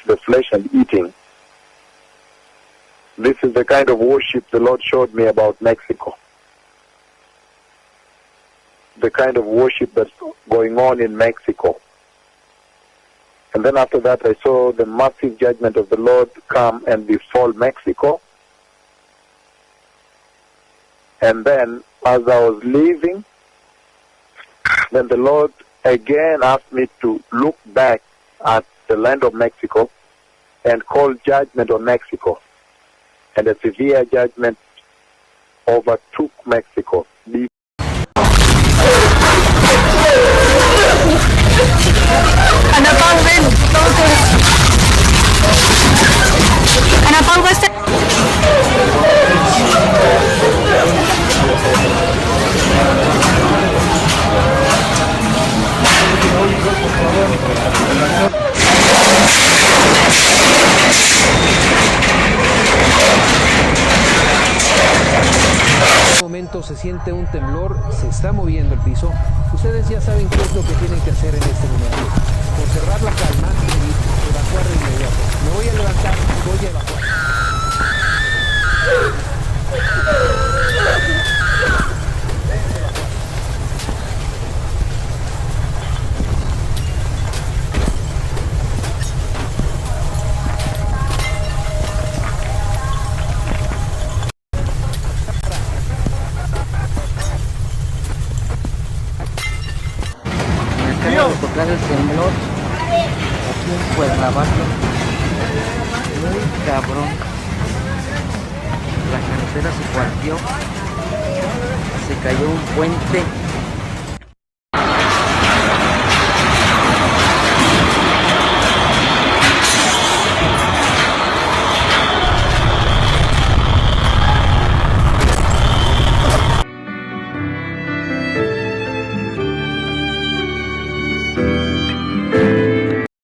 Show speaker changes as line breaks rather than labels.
The flesh and eating. This is the kind of worship the Lord showed me about Mexico. The kind of worship that's going on in Mexico. And then after that I saw the massive judgment of the Lord come and befall Mexico. And then as I was leaving, then the Lord again asked me to look back at the land of Mexico and call judgment on Mexico. And a severe judgment overtook Mexico.
Se siente un temblor, se está moviendo el piso. Ustedes ya saben qué es lo que tienen que hacer en este momento. Conservar la calma y evacuar de inmediato. Me voy a levantar, voy a evacuar.
Tocar el temblor aquí en Cuernavaca, muy cabrón. La carretera se partió, se cayó un puente.